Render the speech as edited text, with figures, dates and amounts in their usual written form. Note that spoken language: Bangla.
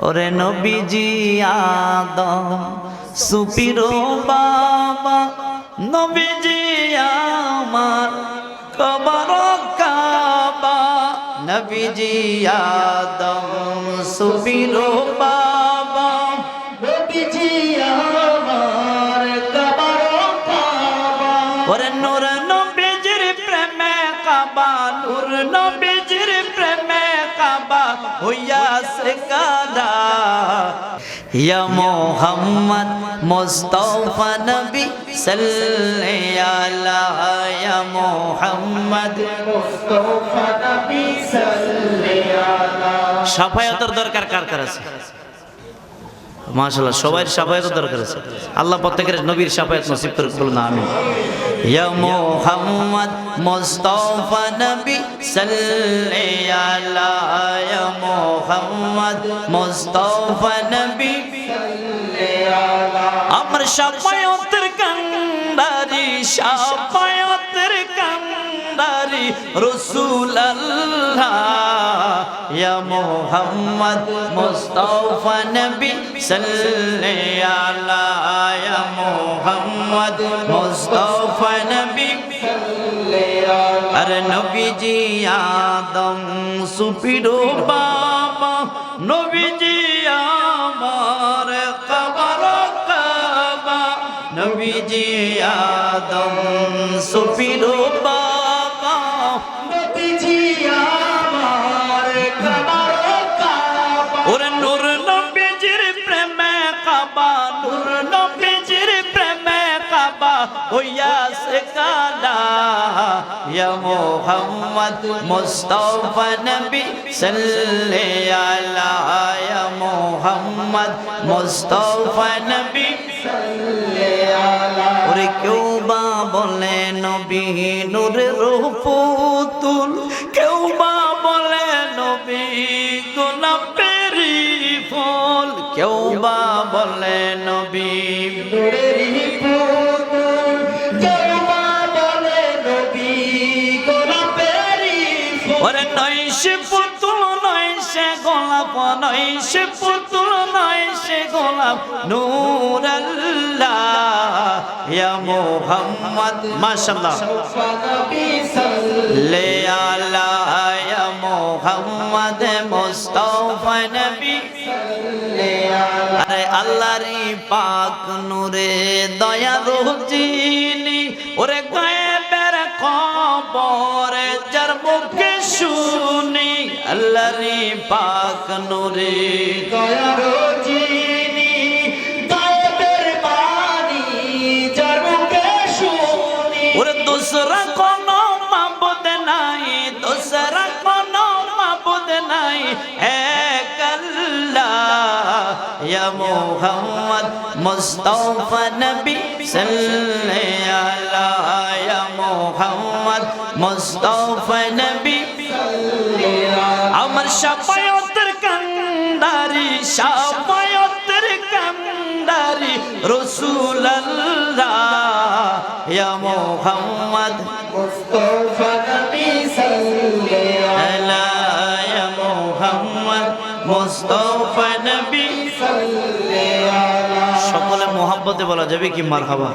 ওরে নবীজি আদম সুপিরো বাবা নবীজি আমার কবর কাবা নবীজি আদম সুপিরো বাবা নবীজি আমার কবর কাবা ওরে নূর নবীজির প্রেমে কাবা নূর নবীজির প্রেমে কাবা হইয়াছে কাদা ইয়া মুহাম্মদ মুস্তাফা নবী সাল্লাল্লাহু আলাইহি ইয়া মুহাম্মদ মুস্তাফা নবী সাল্লাল্লাহু আলাইহি শাফায়াতের দরকার কার কার আছে মাশাআল্লাহ সবার শাফায়াতের দরকার আছে আল্লাহ প্রত্যেকের নবীর শাফায়াত নসিব করে বলুন আমিন ইয়া মুহাম্মদ মুস্তাফা নবী সাল্লাল্লাহু আলাইহি ইয়া মুহাম্মদ মুস্তাফা নবী আমার শাফায়াতের কান্ডারি শাফায়াতের কান্ডারি রাসূলুল্লাহ ইয়া মুহাম্মদ মুস্তাফা নবী সাল্লাল্লাহু আলাইহি ইয়া মুহাম্মদ মুস্তাফা নবী সাল্লাল্লাহু আরে নবীজি আদম সুপিরো বাবা নবীজি আমার কবর কাবা নবীজি আদম সুপিরো বাবা নবীজি আমার কবর কাবা ওরে নূর নবীজির প্রেমে কাবা নূর নবীজির প্রেমে কাবা হইয়াছে কাদা ইয়া মুহাম্মদ মুস্তাফা নবী সাল্লাল্লাহু আলাইহি ইয়া মুহাম্মদ মুস্তাফা নবী সাল্লাল্লাহু আলাইহি ওরে কেউ বা বলে নবী নূরের পুতুল কেউ বা বলে নবী গোলাপেরই ফুল কেউ বা বলে নবী নূরের পুতুল কেউ বা বলে নবী গোলাপেরই ফুল ওরে নয় সে পুতুল নয় সে গোলাপ নয় সে পুতুল নয় সে গোলাপ নূরুল্লাহ ইয়া মুহাম্মদ মাশাআল্লাহ নবী সাল্লাল্লাহু আলাইহি ইয়া মুহাম্মদ মুস্তাফা নবী সাল্লাল্লাহু আরে আল্লাহর পাক নূরে দয়া রোজিনি ওরে গায়েবের খবর যার মুখে শুনি আল্লাহর পাক নূরে দয়া রোজিনি গায়েবের বাণী যার মুখে শুনি ওরে দোসরা কোনো মাবুদ নাই দোসরা কোনো মাবুদ নাই এক আল্লাহ ইয়া মুহাম্মদ মুস্তাফা নবী সাল্লাল্লাহু আলাইহি ইয়া মুহাম্মদ মুস্তাফা নবী সাল্লাল্লাহু আমার শাফায়াতের কান্ডারি শাফায়াতের কান্ডারি রাসূলুল্লাহ ইয়া মুহাম্মদ মুস্তাফা নবী সাল্লাল্লাহু আলাইহি ইয়া মুহাম্মদ মুস্তাফা নবী সাল্লাল্লাহু আলাইহি সকলে মোহাব্বতে বলা যাবে কি মারহাবা